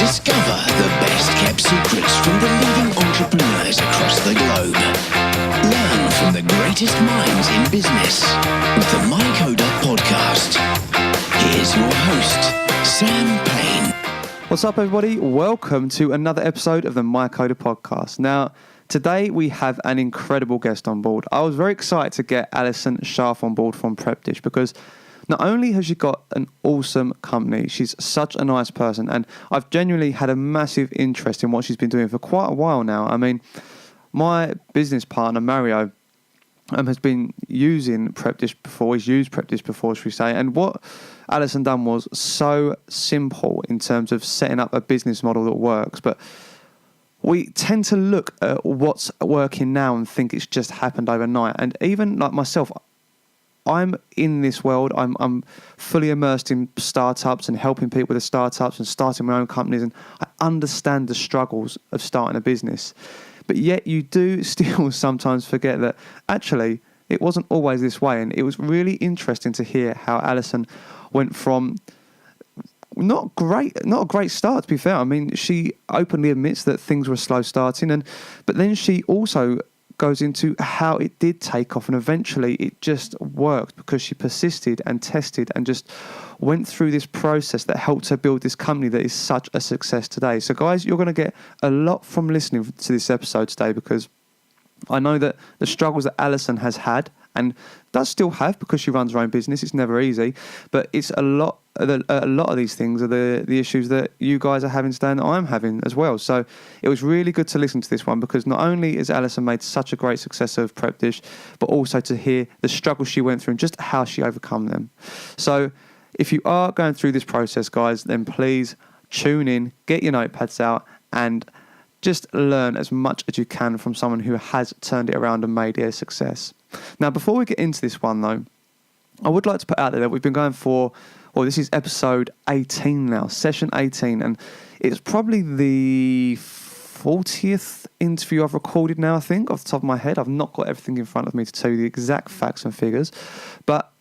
Discover the best-kept secrets from the leading entrepreneurs across the globe. Learn from the greatest minds in business with the MyCoda podcast. Here's your host, Sam Payne. What's up, everybody? Welcome to another episode of the MyCoda podcast. Now, today we have an incredible guest on board. I was very excited to get Allison Schaaf on board from Pipefish because not only has she got an awesome company, she's such a nice person, and I've genuinely had a massive interest in what she's been doing for quite a while now. I mean, my business partner, Mario, has been using Pipefish before. He's used Pipefish before, should we say, and what Allison done was so simple in terms of setting up a business model that works, but we tend to look at what's working now and think it's just happened overnight. And even like myself, I'm in this world. I'm fully immersed in startups and helping people with the startups and starting my own companies, and I understand the struggles of starting a business. But yet you do still sometimes forget that actually it wasn't always this way. And it was really interesting to hear how Allison went from not a great start, to be fair. I mean, she openly admits that things were slow starting, but then she also goes into how it did take off, and eventually it just worked because she persisted and tested and just went through this process that helped her build this company that is such a success today. So guys, you're going to get a lot from listening to this episode today, because I know that the struggles that Allison has had and does still have, because she runs her own business, it's never easy, but it's a lot of these things are the issues that you guys are having today and that I'm having as well. So it was really good to listen to this one, because not only has Allison made such a great success of Pipefish, but also to hear the struggles she went through and just how she overcome them. So if you are going through this process, guys, then please tune in, get your notepads out, and just learn as much as you can from someone who has turned it around and made it a success. Now, before we get into this one, though, I would like to put out there that we've been going for, well, this is episode 18 now, session 18, and it's probably the 40th interview I've recorded now, I think, off the top of my head. I've not got everything in front of me to tell you the exact facts and figures, but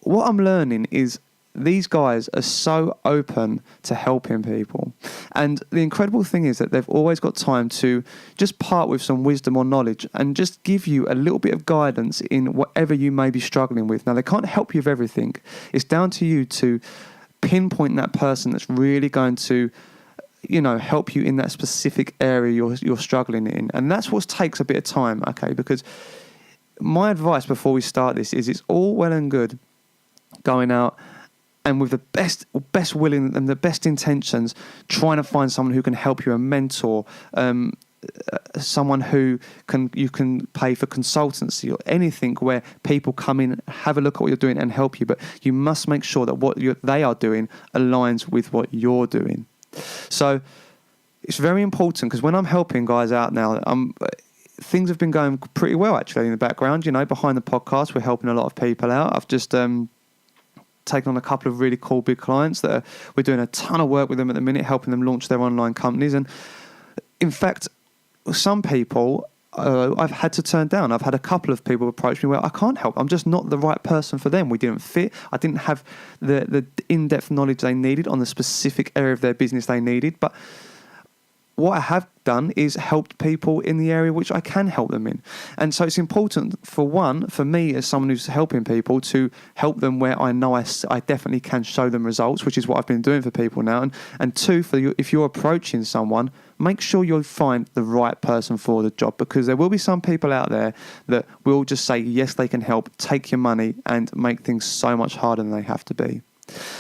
what I'm learning is these guys are so open to helping people. And the incredible thing is that they've always got time to just part with some wisdom or knowledge and just give you a little bit of guidance in whatever you may be struggling with. Now, they can't help you with everything. It's down to you to pinpoint that person that's really going to, help you in that specific area you're struggling in. And that's what takes a bit of time, okay? Because my advice before we start this is it's all well and good going out and with the best willing and the best intentions, trying to find someone who can help you, a mentor, someone who you can pay for consultancy or anything where people come in, have a look at what you're doing and help you. But you must make sure that what they are doing aligns with what you're doing. So it's very important, because when I'm helping guys out now, things have been going pretty well actually in the background. Behind the podcast, we're helping a lot of people out. I've just taken on a couple of really cool big clients that we're doing a ton of work with them at the minute, helping them launch their online companies. And in fact, some people I've had to turn down. I've had a couple of people approach me where I can't help. I'm just not the right person for them. We didn't fit. I didn't have the in-depth knowledge they needed on the specific area of their business they needed. But what I have done is helped people in the area which I can help them in. And so it's important, for me as someone who's helping people, to help them where I know I definitely can show them results, which is what I've been doing for people now. And two, if you're approaching someone, make sure you'll find the right person for the job, because there will be some people out there that will just say, yes, they can help, take your money and make things so much harder than they have to be.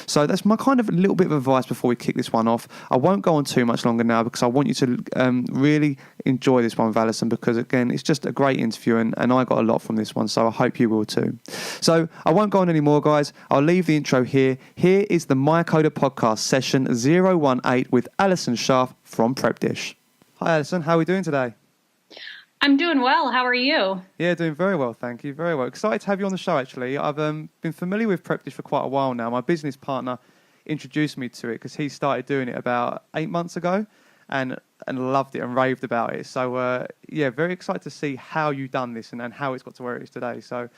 So that's my kind of a little bit of advice before we kick this one off. I won't go on too much longer now, because I want you to really enjoy this one with Allison, because again, it's just a great interview and I got a lot from this one, so I hope you will too. So I won't go on anymore, guys. I'll leave the intro here. Here is the MyCoda podcast session 018 with Allison Schaaf from Pipefish. Hi Allison, how are we doing today? I'm doing well. How are you? Yeah, doing very well, thank you. Very well. Excited to have you on the show, actually. I've been familiar with Pipefish for quite a while now. My business partner introduced me to it because he started doing it about 8 months ago and loved it and raved about it. So, very excited to see how you've done this and how it's got to where it is today. So,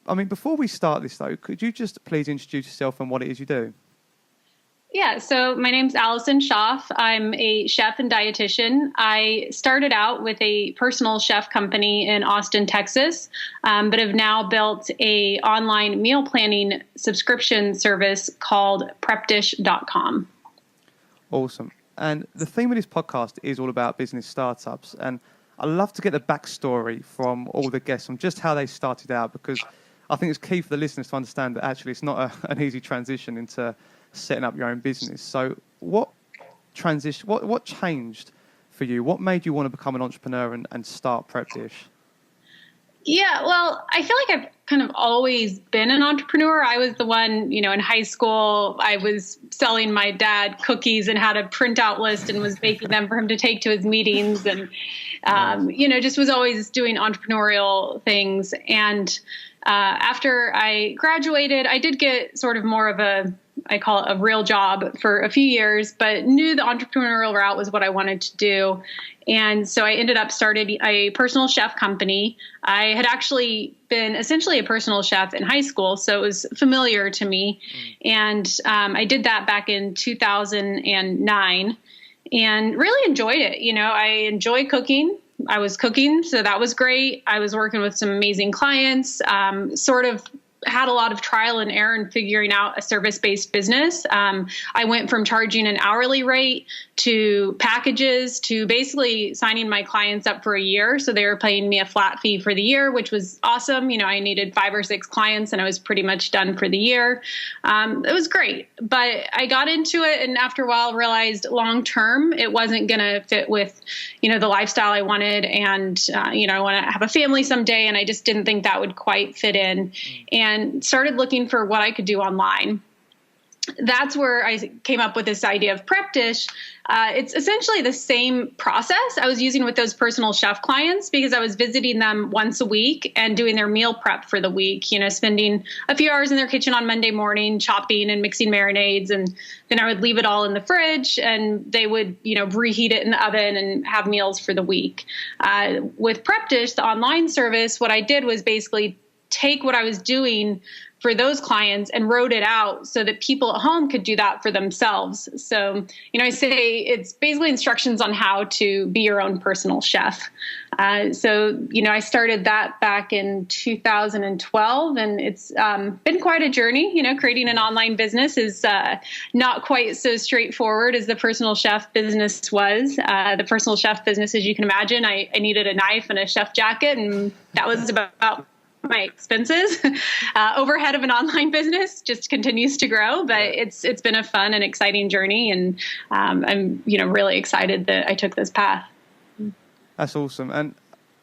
I mean, before we start this, though, could you just please introduce yourself and what it is you do? Yeah, so my name's Allison Schaaf. I'm a chef and dietitian. I started out with a personal chef company in Austin, Texas, but have now built a online meal planning subscription service called prepdish.com. Awesome. And the theme of this podcast is all about business startups. And I'd love to get the backstory from all the guests on just how they started out, because I think it's key for the listeners to understand that actually it's not an easy transition into setting up your own business. So what changed for you? What made you want to become an entrepreneur and start Prep Dish? Yeah, well, I feel like I've kind of always been an entrepreneur. I was the one, in high school, I was selling my dad cookies and had a printout list and was baking them for him to take to his meetings and, just was always doing entrepreneurial things. And after I graduated, I did get sort of more of I call it a real job for a few years, but knew the entrepreneurial route was what I wanted to do. And so I ended up starting a personal chef company. I had actually been essentially a personal chef in high school, so it was familiar to me. And I did that back in 2009 and really enjoyed it. I enjoy cooking. I was cooking, so that was great. I was working with some amazing clients, sort of had a lot of trial and error in figuring out a service-based business. I went from charging an hourly rate to packages to basically signing my clients up for a year. So they were paying me a flat fee for the year, which was awesome. I needed 5 or 6 clients and I was pretty much done for the year. It was great, but I got into it and after a while realized long-term it wasn't going to fit with, the lifestyle I wanted. And, I want to have a family someday. And I just didn't think that would quite fit in. And started looking for what I could do online. That's where I came up with this idea of Prep Dish. It's essentially the same process I was using with those personal chef clients because I was visiting them once a week and doing their meal prep for the week, spending a few hours in their kitchen on Monday morning, chopping and mixing marinades. And then I would leave it all in the fridge and they would, reheat it in the oven and have meals for the week. With Prep Dish, the online service, what I did was basically take what I was doing for those clients and wrote it out so that people at home could do that for themselves. So, I say it's basically instructions on how to be your own personal chef. I started that back in 2012 and it's been quite a journey. Creating an online business is not quite so straightforward as the personal chef business was. The personal chef business, as you can imagine, I needed a knife and a chef jacket and that was about my expenses. Overhead of an online business just continues to grow, but it's been a fun and exciting journey. And I'm, really excited that I took this path. That's awesome. And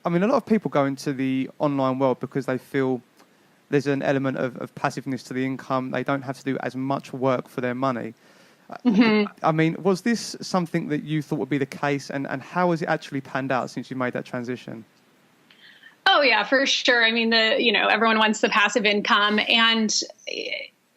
I mean, a lot of people go into the online world because they feel there's an element of passiveness to the income. They don't have to do as much work for their money. Mm-hmm. I mean, was this something that you thought would be the case? And how has it actually panned out since you made that transition? Oh, yeah, for sure. I mean, everyone wants the passive income and,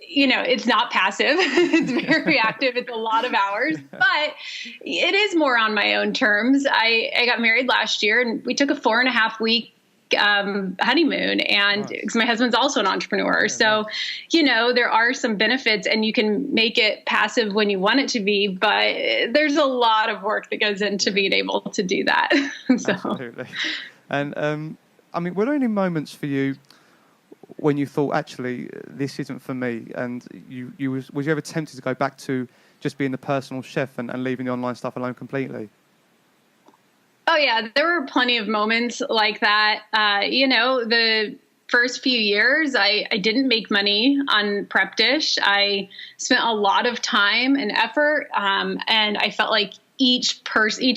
it's not passive. It's very active. It's a lot of hours, but it is more on my own terms. I got married last year and we took a 4.5-week honeymoon and because my husband's also an entrepreneur. So, there are some benefits and you can make it passive when you want it to be, but there's a lot of work that goes into being able to do that. So. Absolutely. And, were there any moments for you when you thought, actually, this isn't for me? And was you ever tempted to go back to just being the personal chef and leaving the online stuff alone completely? Oh, yeah, there were plenty of moments like that. The first few years, I didn't make money on Prep Dish. I spent a lot of time and effort, and I felt like each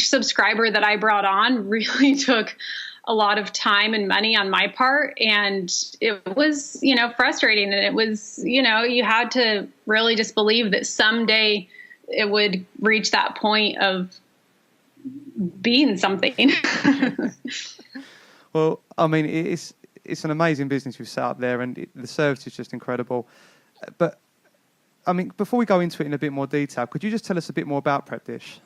subscriber that I brought on really took a lot of time and money on my part. And it was, frustrating. And it was, you had to really just believe that someday it would reach that point of being something. Well, it's an amazing business you've set up there and the service is just incredible. But, before we go into it in a bit more detail, could you just tell us a bit more about Prep Dish?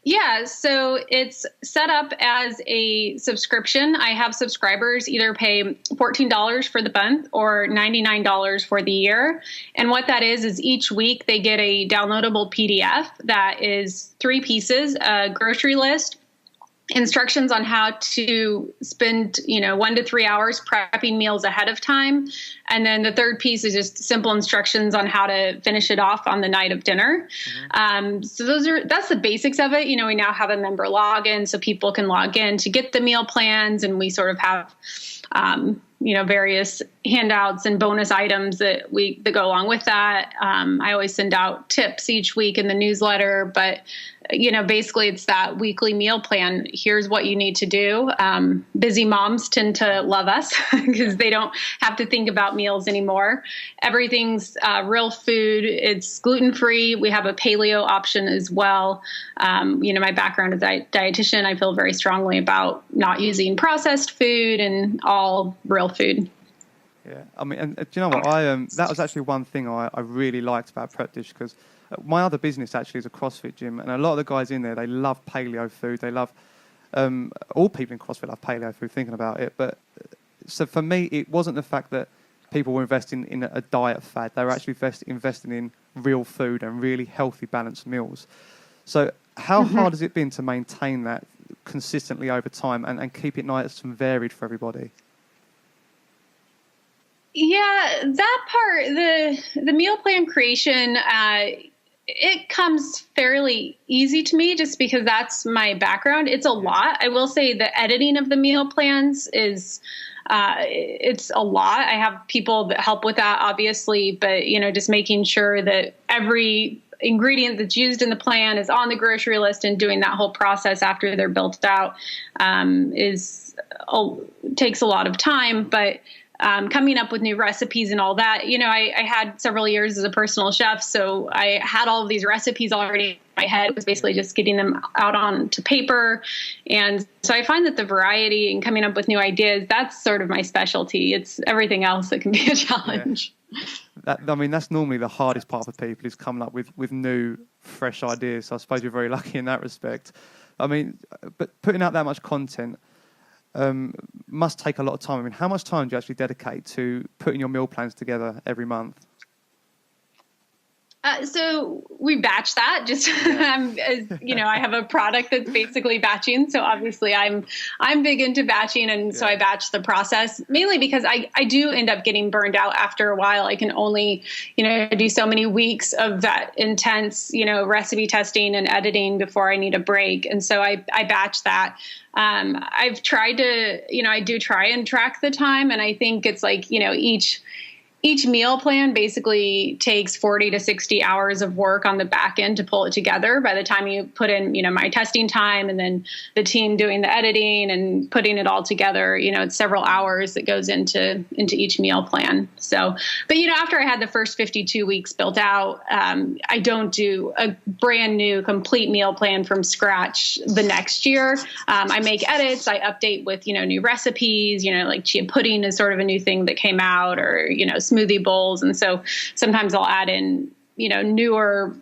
Yeah, so it's set up as a subscription. I have subscribers either pay $14 for the month or $99 for the year. And what that is each week they get a downloadable PDF that is 3 pieces: a grocery list, instructions on how to spend, 1 to 3 hours prepping meals ahead of time. And then the third piece is just simple instructions on how to finish it off on the night of dinner. So that's the basics of it. We now have a member login so people can log in to get the meal plans, and we sort of have, various handouts and bonus items that go along with that. I always send out tips each week in the newsletter, but basically it's that weekly meal plan. Here's what you need to do. Busy moms tend to love us because they don't have to think about meals anymore. Everything's real food. It's gluten-free. We have a paleo option as well. My background as a dietitian, I feel very strongly about not using processed food and all real food. Yeah, I mean, and do you know what? That was actually one thing I really liked about Prep Dish, because my other business actually is a CrossFit gym, and a lot of the guys in there, they love paleo food. They love, all people in CrossFit love paleo food, thinking about it. But so for me, it wasn't the fact that people were investing in a diet fad. They were actually investing in real food and really healthy, balanced meals. So how hard has it been to maintain that consistently over time and keep it nice and varied for everybody? Yeah, that part, the meal plan creation, it comes fairly easy to me just because that's my background. It's a lot. I will say the editing of the meal plans is, it's a lot. I have people that help with that, obviously, but, just making sure that every ingredient that's used in the plan is on the grocery list and doing that whole process after they're built out, takes a lot of time, but coming up with new recipes and all that. I had several years as a personal chef, so I had all of these recipes already in my head. It was basically just getting them out onto paper. And so I find that the variety and coming up with new ideas, that's sort of my specialty. It's everything else that can be a challenge. Yeah. That's normally the hardest part for people, is coming up with new, fresh ideas. So I suppose you're very lucky in that respect. But putting out that much content must take a lot of time. How much time do you actually dedicate to putting your meal plans together every month? So we batch that. Just I have a product that's basically batching. So obviously I'm big into batching, and so I batch the process mainly because I do end up getting burned out after a while. I can only do so many weeks of that intense recipe testing and editing before I need a break, and so I batch that. I've tried to I do try and track the time, and I think it's like each meal plan basically takes 40 to 60 hours of work on the back end to pull it together. By the time you put in, my testing time and then the team doing the editing and putting it all together, it's several hours that goes into each meal plan. So, but, after I had the first 52 weeks built out, I don't do a brand new complete meal plan from scratch the next year. I make edits, I update with, new recipes, like chia pudding is sort of a new thing that came out, or, smoothie bowls. And so sometimes I'll add in, newer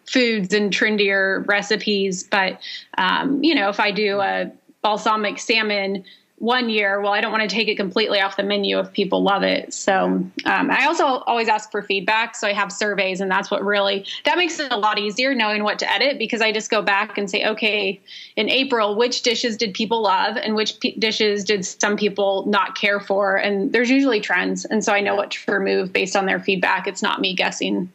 foods and trendier recipes. But, if I do a balsamic salmon one year, well, I don't want to take it completely off the menu if people love it. So I also always ask for feedback. So I have surveys, and that's what that makes it a lot easier knowing what to edit, because I just go back and say, okay, in April, which dishes did people love and which dishes did some people not care for? And there's usually trends. And so I know what to remove based on their feedback. It's not me guessing.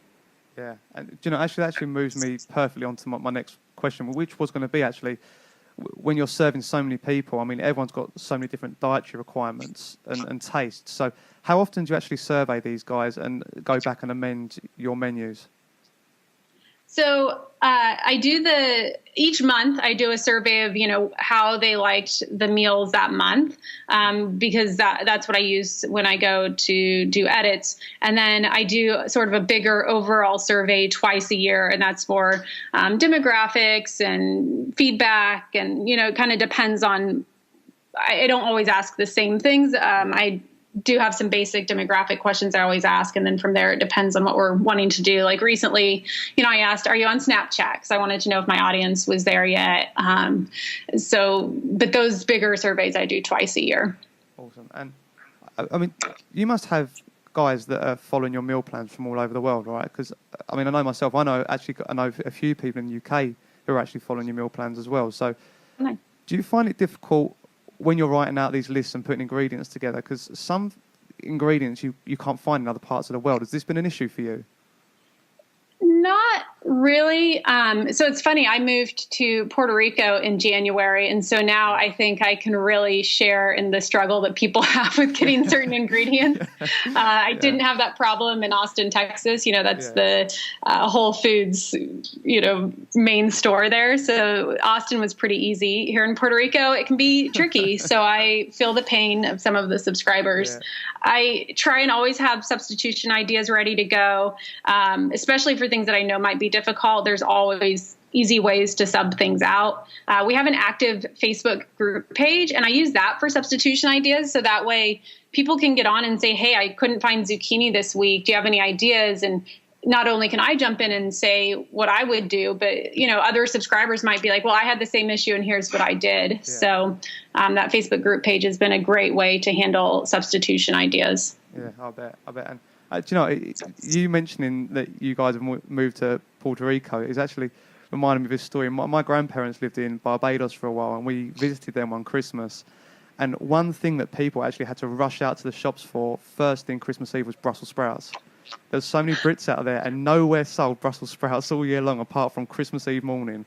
Yeah. And, actually moves me perfectly onto my next question, which was going to be actually, when you're serving so many people, everyone's got so many different dietary requirements and tastes. So how often do you actually survey these guys and go back and amend your menus? So I do each month I do a survey of, how they liked the meals that month, because that's what I use when I go to do edits. And then I do sort of a bigger overall survey twice a year, and that's for demographics and feedback. And, it kind of depends on, I don't always ask the same things. I do have some basic demographic questions I always ask. And then from there, it depends on what we're wanting to do. Like recently, I asked, are you on Snapchat? Because I wanted to know if my audience was there yet. But those bigger surveys I do twice a year. Awesome. And I mean, you must have guys that are following your meal plans from all over the world, right? Because I mean, I know myself, I know a few people in the UK who are actually following your meal plans as well. So Nice. do you find it difficult when you're writing out these lists and putting ingredients together? Because some ingredients you can't find in other parts of the world. Has this been an issue for you? Not really. So it's funny. I moved to Puerto Rico in January. And so now I think I can really share in the struggle that people have with getting certain ingredients. I didn't have that problem in Austin, Texas. That's the Whole Foods, main store there. So Austin was pretty easy. Here in Puerto Rico, it can be tricky. So I feel the pain of some of the subscribers. Yeah. I try and always have substitution ideas ready to go, especially for things that I know might be difficult. There's always easy ways to sub things out. We have an active Facebook group page, and I use that for substitution ideas. So that way people can get on and say, hey, I couldn't find zucchini this week. Do you have any ideas? And not only can I jump in and say what I would do, but, other subscribers might be like, well, I had the same issue and here's what I did. Yeah. So that Facebook group page has been a great way to handle substitution ideas. Yeah, I bet. And, you mentioning that you guys have moved to Puerto Rico is actually reminded me of this story. My grandparents lived in Barbados for a while, and we visited them on Christmas. And one thing that people actually had to rush out to the shops for first thing Christmas Eve was Brussels sprouts. There's so many Brits out there, and nowhere sold Brussels sprouts all year long apart from Christmas Eve morning.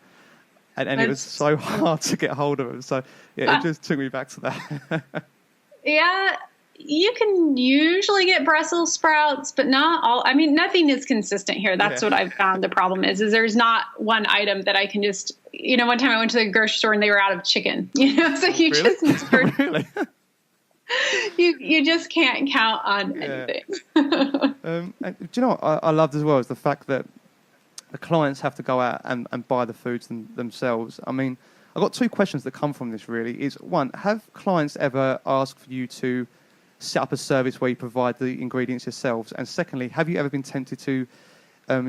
And it was so hard to get hold of them. So, it just took me back to that. Yeah, you can usually get Brussels sprouts, but not all. I mean, nothing is consistent here. That's what I've found the problem is there's not one item that I can just, one time I went to the grocery store and they were out of chicken, so you really? just really? You just can't count on anything. And do you know what I loved as well is the fact that the clients have to go out and buy the foods themselves. I mean, I've got two questions that come from this really. Is one, have clients ever asked for you to set up a service where you provide the ingredients yourselves? And secondly, have you ever been tempted to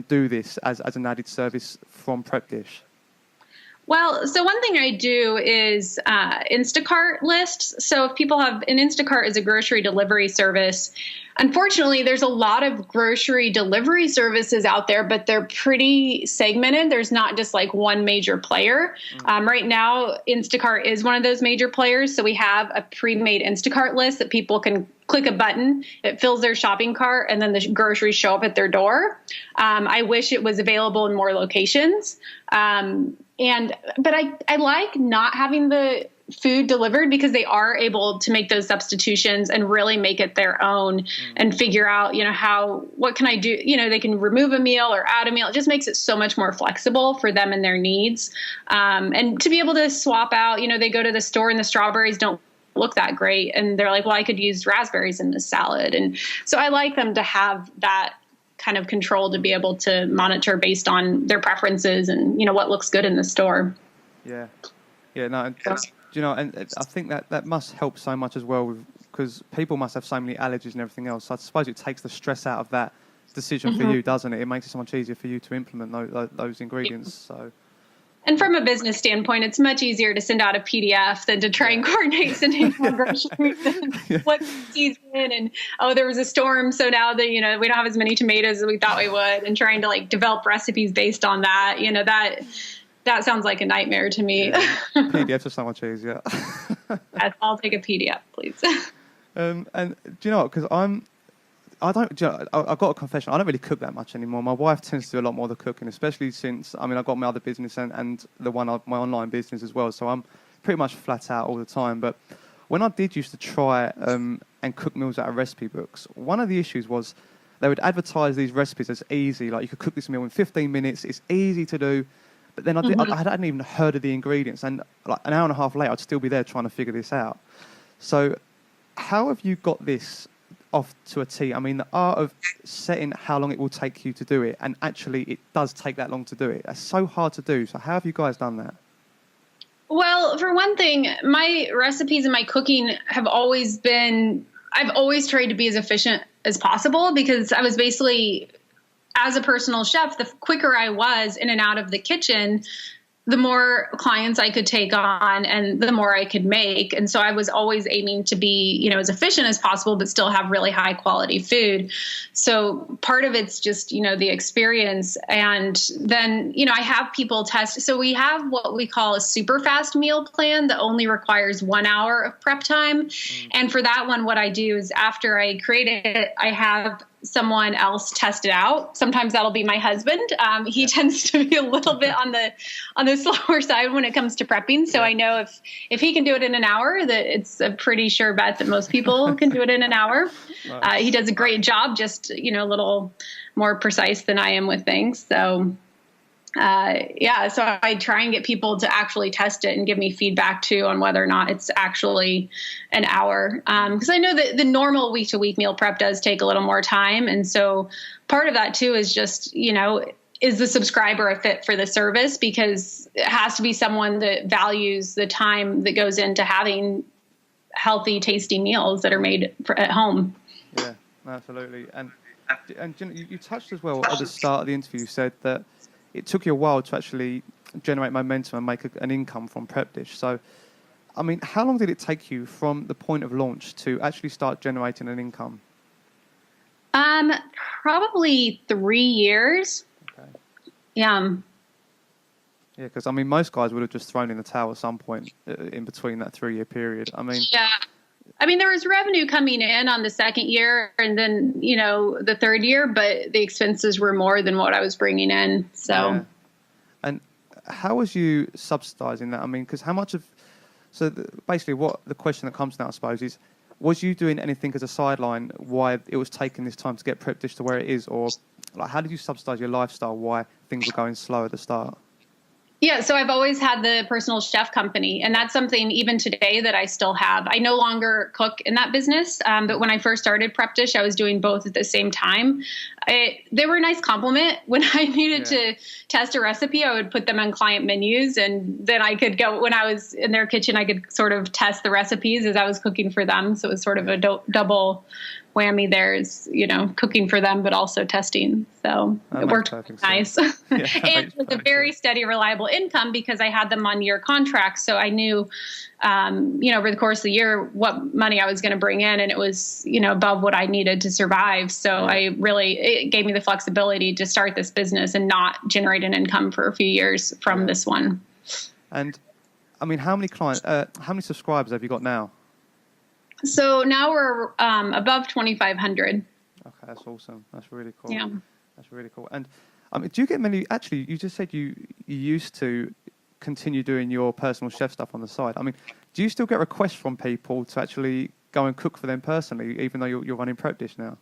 do this as an added service from Pipefish? Well, so one thing I do is Instacart lists. So if people have an Instacart is a grocery delivery service. Unfortunately, there's a lot of grocery delivery services out there, but they're pretty segmented. There's not just like one major player. Right now, Instacart is one of those major players. So we have a pre-made Instacart list that people can click a button, it fills their shopping cart, and then the groceries show up at their door. I wish it was available in more locations. But I like not having the food delivered because they are able to make those substitutions and really make it their own and figure out, what can I do? They can remove a meal or add a meal. It just makes it so much more flexible for them and their needs. And to be able to swap out, they go to the store and the strawberries don't look that great. And they're like, well, I could use raspberries in this salad. And so I like them to have that kind of control to be able to monitor based on their preferences and, what looks good in the store. Yeah. Yeah. No, and I think that must help so much as well because people must have so many allergies and everything else. So I suppose it takes the stress out of that decision for you, doesn't it? It makes it so much easier for you to implement those ingredients. So. And from a business standpoint, it's much easier to send out a PDF than to try and coordinate sending more groceries and what season. And, there was a storm. So now that, we don't have as many tomatoes as we thought we would, and trying to develop recipes based on that, that sounds like a nightmare to me. Yeah. PDFs are so much easier. I'll take a PDF, please. And do you know what? Because I've got a confession. I don't really cook that much anymore. My wife tends to do a lot more of the cooking, especially since, I've got my other business and my online business as well. So I'm pretty much flat out all the time. But when I did used to try and cook meals out of recipe books, one of the issues was they would advertise these recipes as easy. Like you could cook this meal in 15 minutes. It's easy to do. But then I hadn't even heard of the ingredients. And like an hour and a half later, I'd still be there trying to figure this out. So how have you got this off to a T? The art of setting how long it will take you to do it, and actually it does take that long to do it. That's so hard to do. So how have you guys done that? Well, for one thing, my recipes and my cooking have always been, I've always tried to be as efficient as possible, because I was basically, as a personal chef, the quicker I was in and out of the kitchen, the more clients I could take on and the more I could make. And so I was always aiming to be, as efficient as possible, but still have really high quality food. So part of it's just, the experience. And then, I have people test. So we have what we call a super fast meal plan that only requires 1 hour of prep time. And for that one, what I do is after I create it, I have someone else test it out. Sometimes that'll be my husband. He tends to be a little bit on the slower side when it comes to prepping. So I know if he can do it in an hour, that it's a pretty sure bet that most people can do it in an hour. He does a great job, just, a little more precise than I am with things. So so I try and get people to actually test it and give me feedback too on whether or not it's actually an hour. Because I know that the normal week-to-week meal prep does take a little more time. And so part of that too is just, is the subscriber a fit for the service? Because it has to be someone that values the time that goes into having healthy, tasty meals that are made at home. Yeah, absolutely. And you touched as well at the start of the interview, you said that it took you a while to actually generate momentum and make an income from Prep Dish. So, I mean, how long did it take you from the point of launch to actually start generating an income? Probably 3 years. Okay. Yeah. Yeah, because, most guys would have just thrown in the towel at some point in between that 3 year period. Yeah. There was revenue coming in on the second year and then, the third year, but the expenses were more than what I was bringing in. So, yeah. And how was you subsidizing that? Because how much of, basically what the question that comes now, I suppose, is, was you doing anything as a sideline why it was taking this time to get Prep Dish to where it is? Or how did you subsidize your lifestyle, why things were going slow at the start? Yeah, so I've always had the personal chef company, and that's something even today that I still have. I no longer cook in that business, but when I first started Prep Dish, I was doing both at the same time. They were a nice compliment. When I needed to test a recipe, I would put them on client menus, and then I could go, when I was in their kitchen, I could sort of test the recipes as I was cooking for them. So it was sort of a double whammy there, is, cooking for them, but also testing. So it worked nice. And it was a very steady, reliable income because I had them on year contracts. So I knew, over the course of the year, what money I was going to bring in, and it was, above what I needed to survive. So it gave me the flexibility to start this business and not generate an income for a few years from this one. And how many how many subscribers have you got now? So now we're above 2,500. Okay, that's awesome. That's really cool. Yeah. That's really cool. And do you get many, actually, you just said you used to continue doing your personal chef stuff on the side. Do you still get requests from people to actually go and cook for them personally, even though you're running Prep Dish now?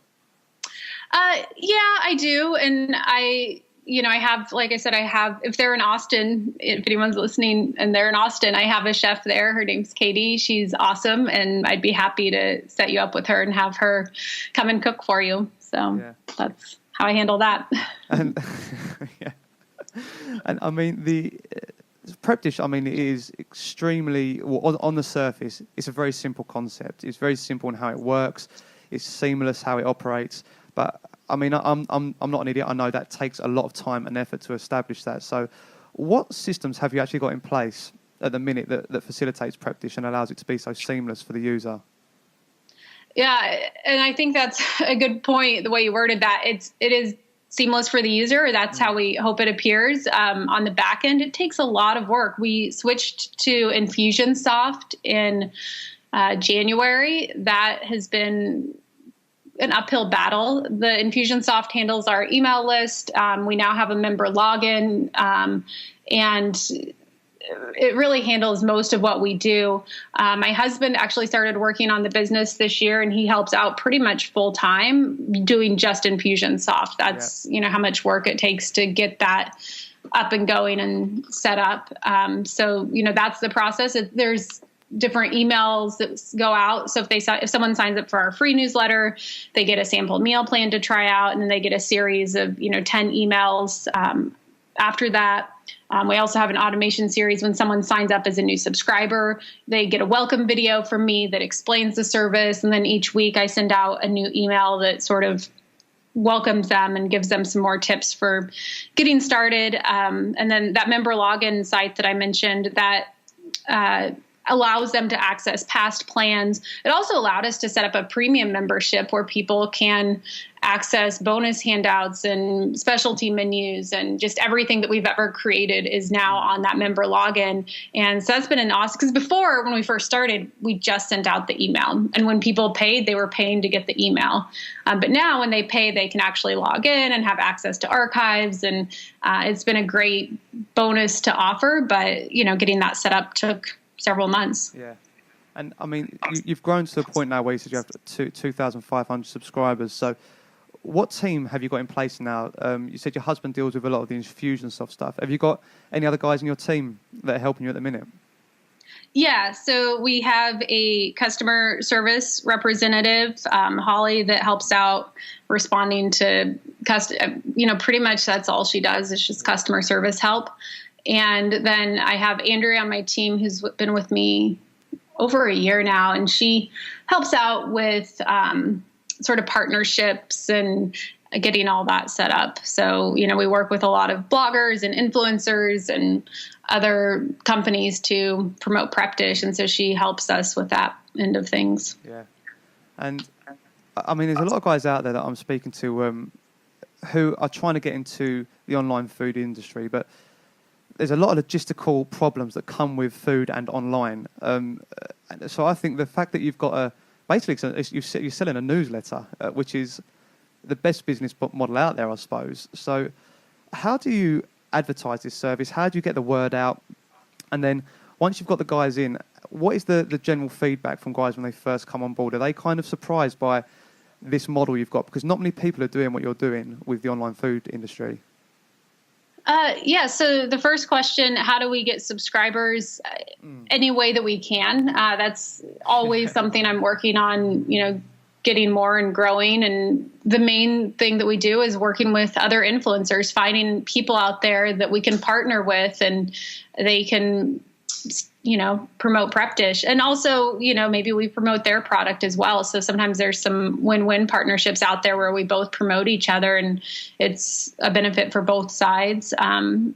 Yeah, I do. And I have, like I said, if they're in Austin, if anyone's listening and they're in Austin, I have a chef there. Her name's Katie. She's awesome. And I'd be happy to set you up with her and have her come and cook for you. So that's how I handle that. And, and the Prep Dish, it is extremely, on the surface, it's a very simple concept. It's very simple in how it works. It's seamless how it operates. But I'm not an idiot. I know that takes a lot of time and effort to establish that. So what systems have you actually got in place at the minute that facilitates Prep Dish and allows it to be so seamless for the user? Yeah, and I think that's a good point, the way you worded that. It is seamless for the user. That's how we hope it appears. On the back end, it takes a lot of work. We switched to Infusionsoft in January. That has been an uphill battle. The Infusionsoft handles our email list. We now have a member login, and it really handles most of what we do. My husband actually started working on the business this year, and he helps out pretty much full time doing just Infusionsoft. That's how much work it takes to get that up and going and set up. So that's the process. There's different emails that go out. So if someone signs up for our free newsletter, they get a sample meal plan to try out, and then they get a series of 10 emails after that. We also have an automation series. When someone signs up as a new subscriber, they get a welcome video from me that explains the service. And then each week I send out a new email that sort of welcomes them and gives them some more tips for getting started. And then that member login site that I mentioned, that allows them to access past plans. It also allowed us to set up a premium membership where people can access bonus handouts and specialty menus, and just everything that we've ever created is now on that member login. And so that's been an awesome, because before, when we first started, we just sent out the email. And when people paid, they were paying to get the email. But now when they pay, they can actually log in and have access to archives. And it's been a great bonus to offer. But, getting that set up took several months. Yeah. And I mean, you've grown to the point now where you said you have 2,500 subscribers. So what team have you got in place now? You said your husband deals with a lot of the Infusionsoft stuff. Have you got any other guys in your team that are helping you at the minute? Yeah, so we have a customer service representative, Holly, that helps out responding to pretty much that's all she does. It's just customer service help. And then I have Andrea on my team, who's been with me over a year now, and she helps out with sort of partnerships and getting all that set up. So, we work with a lot of bloggers and influencers and other companies to promote Prepdish, and so she helps us with that end of things. Yeah. And I mean, there's a lot of guys out there that I'm speaking to who are trying to get into the online food industry, but there's a lot of logistical problems that come with food and online. So I think the fact that you've got you're selling a newsletter, which is the best business model out there, I suppose. So how do you advertise this service? How do you get the word out? And then once you've got the guys in, what is the general feedback from guys when they first come on board? Are they kind of surprised by this model you've got? Because not many people are doing what you're doing with the online food industry. So the first question, how do we get subscribers? Any way that we can. That's always something I'm working on, getting more and growing. And the main thing that we do is working with other influencers, finding people out there that we can partner with, and they can, promote Prepdish. And also, maybe we promote their product as well. So sometimes there's some win-win partnerships out there where we both promote each other, and it's a benefit for both sides. And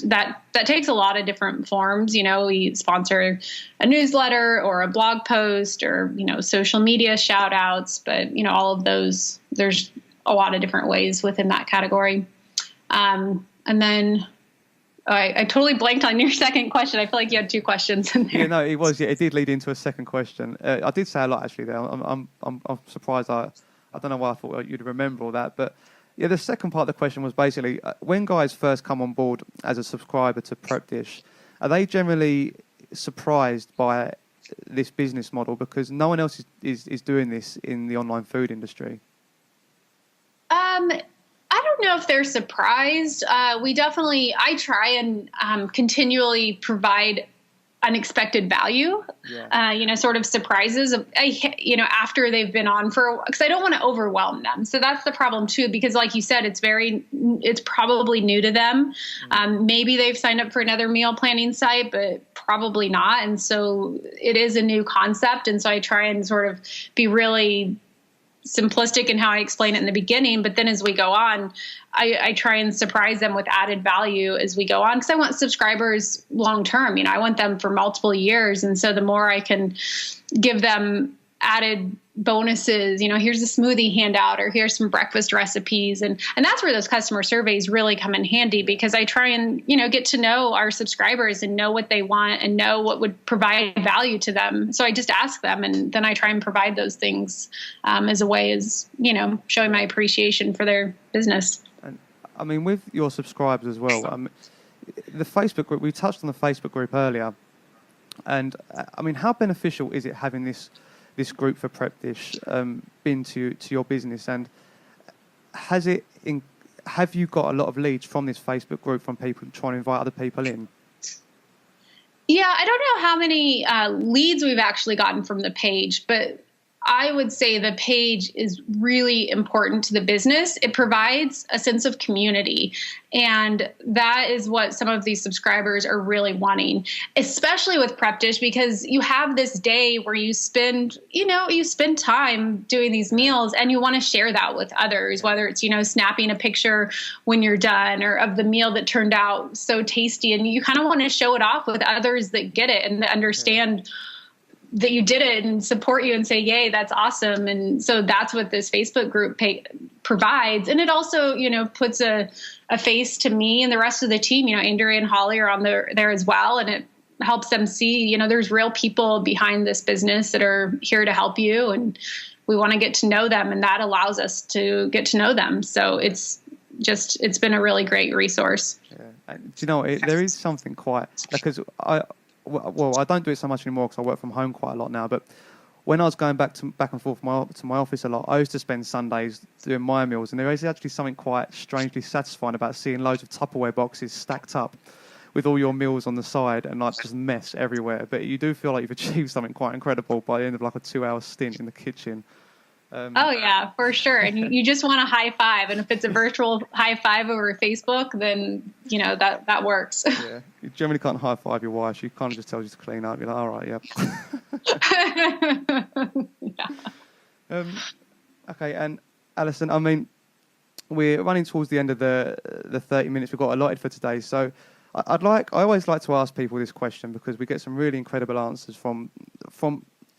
that takes a lot of different forms. We sponsor a newsletter or a blog post or, social media shout outs, but, all of those, there's a lot of different ways within that category. And then I totally blanked on your second question. I feel like you had two questions in there. Yeah, no, it was. Yeah, it did lead into a second question. I did say a lot actually there. I'm surprised. I don't know why I thought you'd remember all that, but yeah, the second part of the question was basically when guys first come on board as a subscriber to Prepdish, are they generally surprised by this business model because no one else is doing this in the online food industry? I don't know if they're surprised. I try and continually provide unexpected value, sort of surprises, after they've been on because I don't want to overwhelm them. So that's the problem too, because like you said, it's probably new to them. Maybe they've signed up for another meal planning site, but probably not. And so it is a new concept. And so I try and sort of be really simplistic in how I explain it in the beginning, but then as we go on, I try and surprise them with added value as we go on, because I want subscribers long term. I want them for multiple years, and so the more I can give them added bonuses, here's a smoothie handout or here's some breakfast recipes, and that's where those customer surveys really come in handy, because I try and get to know our subscribers and know what they want and know what would provide value to them. So I just ask them, and then I try and provide those things as a way as showing my appreciation for their business. And I mean, with your subscribers as well, the Facebook group, we touched on the Facebook group earlier, and I mean, how beneficial is it having this group for Prepdish been to your business, and have you got a lot of leads from this Facebook group from people trying to invite other people in? Yeah, I don't know how many leads we've actually gotten from the page, but I would say the page is really important to the business. It provides a sense of community. And that is what some of these subscribers are really wanting, especially with Prep Dish, because you have this day where you spend time doing these meals and you want to share that with others, whether it's, snapping a picture when you're done or of the meal that turned out so tasty. And you kind of want to show it off with others that get it and that understand that you did it and support you and say, yay, that's awesome. And so that's what this Facebook group provides. And it also, puts a face to me and the rest of the team. Andrea and Holly are on there as well. And it helps them see, there's real people behind this business that are here to help you. And we want to get to know them. And that allows us to get to know them. So it's been a really great resource. Yeah. And, there is something quite, because I don't do it so much anymore because I work from home quite a lot now. But when I was going back and forth to my office a lot, I used to spend Sundays doing my meals, and there is actually something quite strangely satisfying about seeing loads of Tupperware boxes stacked up with all your meals on the side and like just mess everywhere. But you do feel like you've achieved something quite incredible by the end of like a 2-hour stint in the kitchen. Oh yeah, for sure. And you just want a high five. And if it's a virtual high five over Facebook, then, that works. Yeah. You generally can't high five your wife. She kind of just tells you to clean up. You're like, all right, yep. Yeah. Okay. And Allison, I mean, we're running towards the end of the 30 minutes we've got allotted for today. So I always like to ask people this question because we get some really incredible answers from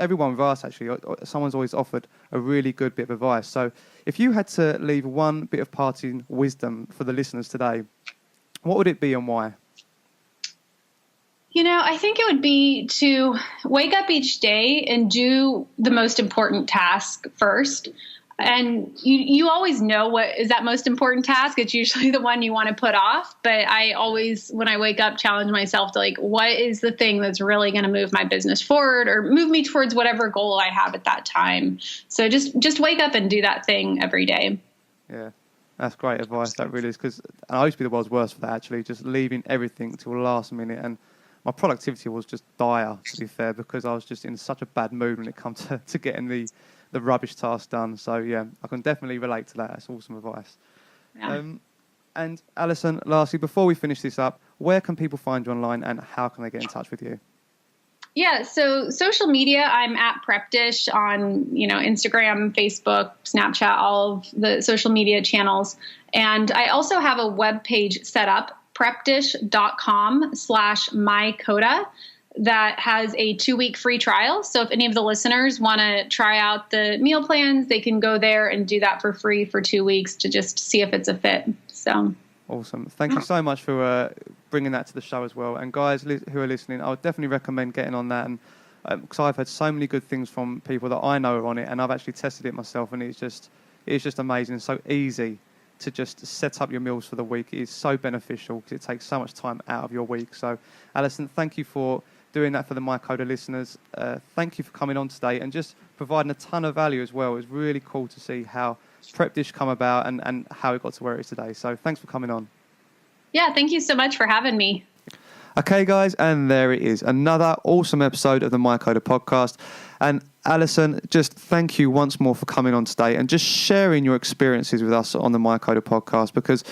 everyone with us, actually. Someone's always offered a really good bit of advice. So if you had to leave one bit of parting wisdom for the listeners today, what would it be and why? I think it would be to wake up each day and do the most important task first. And you always know what is that most important task. It's usually the one you want to put off. But I always, when I wake up, challenge myself to what is the thing that's really going to move my business forward or move me towards whatever goal I have at that time. So just wake up and do that thing every day. Yeah, that's great advice. That really is, because I used to be the world's worst for that, actually, just leaving everything till the last minute. And my productivity was just dire, to be fair, because I was just in such a bad mood when it comes to getting the rubbish task done. So yeah, I can definitely relate to that. That's awesome advice. Yeah. And Allison, lastly, before we finish this up, where can people find you online and how can they get in touch with you? Yeah, so social media, I'm at Prep Dish on, Instagram, Facebook, Snapchat, all of the social media channels. And I also have a web page set up, prepdish.com/MyCoda. That has a 2-week free trial. So if any of the listeners want to try out the meal plans, they can go there and do that for free for 2 weeks to just see if it's a fit. So awesome. Thank you so much for bringing that to the show as well. And guys who are listening, I would definitely recommend getting on that. And because I've heard so many good things from people that I know are on it, and I've actually tested it myself, and it's just amazing. It's so easy to just set up your meals for the week. It is so beneficial because it takes so much time out of your week. So Allison, thank you for doing that for the MyCoda listeners. Thank you for coming on today and just providing a ton of value as well. It was really cool to see how Prep Dish come about and how it got to where it is today. So thanks for coming on. Yeah, thank you so much for having me. Okay, guys, and there it is. Another awesome episode of the MyCoda podcast. And Allison, just thank you once more for coming on today and just sharing your experiences with us on the MyCoda podcast, because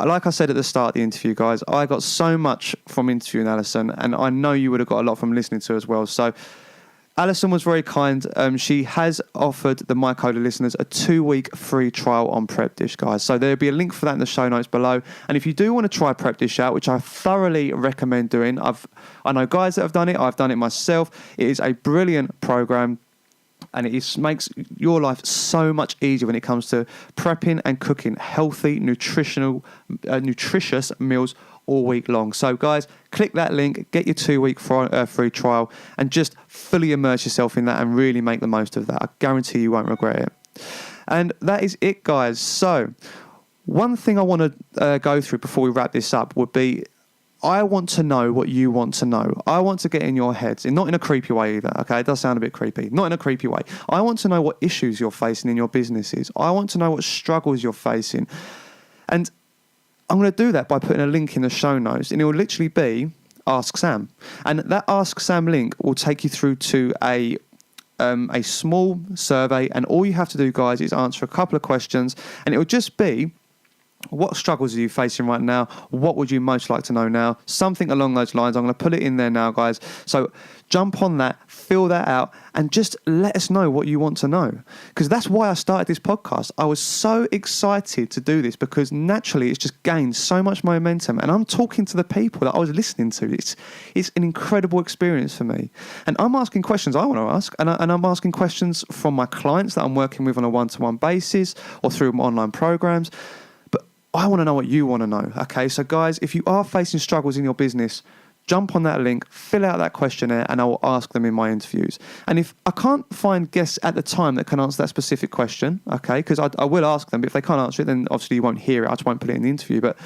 like I said at the start of the interview, guys, I got so much from interviewing Allison, and I know you would have got a lot from listening to her as well. So Allison was very kind. She has offered the MyCoda listeners a 2-week free trial on Prep Dish, guys. So there'll be a link for that in the show notes below. And if you do want to try Prep Dish out, which I thoroughly recommend doing, I know guys that have done it. I've done it myself. It is a brilliant program. And it makes your life so much easier when it comes to prepping and cooking healthy, nutritious meals all week long. So, guys, click that link, get your 2-week free trial, and just fully immerse yourself in that and really make the most of that. I guarantee you won't regret it. And that is it, guys. So, one thing I want to go through before we wrap this up would be, I want to know what you want to know. I want to get in your heads, and not in a creepy way either, okay? It does sound a bit creepy. Not in a creepy way. I want to know what issues you're facing in your businesses. I want to know what struggles you're facing. And I'm going to do that by putting a link in the show notes, and it will literally be Ask Sam. And that Ask Sam link will take you through to a a small survey, and all you have to do, guys, is answer a couple of questions, and it will just be, what struggles are you facing right now? What would you most like to know now? Something along those lines. I'm going to put it in there now, guys. So jump on that, fill that out, and just let us know what you want to know. Because that's why I started this podcast. I was so excited to do this because naturally it's just gained so much momentum. And I'm talking to the people that I was listening to. It's an incredible experience for me. And I'm asking questions I want to ask. And I'm asking questions from my clients that I'm working with on a one-to-one basis or through my online programs. I want to know what you want to know, okay? So guys, if you are facing struggles in your business, jump on that link, fill out that questionnaire, and I will ask them in my interviews. And if I can't find guests at the time that can answer that specific question, okay, because I will ask them, but if they can't answer it, then obviously you won't hear it. I just won't put it in the interview, but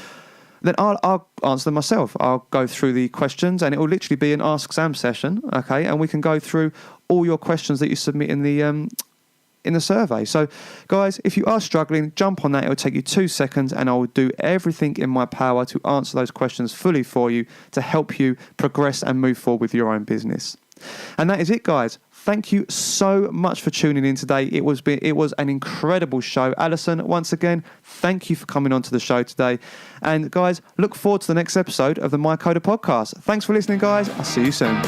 then I'll answer them myself. I'll go through the questions, and it will literally be an Ask Sam session, okay? And we can go through all your questions that you submit in the survey. So guys, if you are struggling, jump on that. It will take you 2 seconds, and I will do everything in my power to answer those questions fully for you to help you progress and move forward with your own business. And that is it, guys. Thank you so much for tuning in today. It was an incredible show. Allison, once again, thank you for coming on to the show today. And guys, look forward to the next episode of the MyCoda podcast. Thanks for listening, guys. I'll see you soon.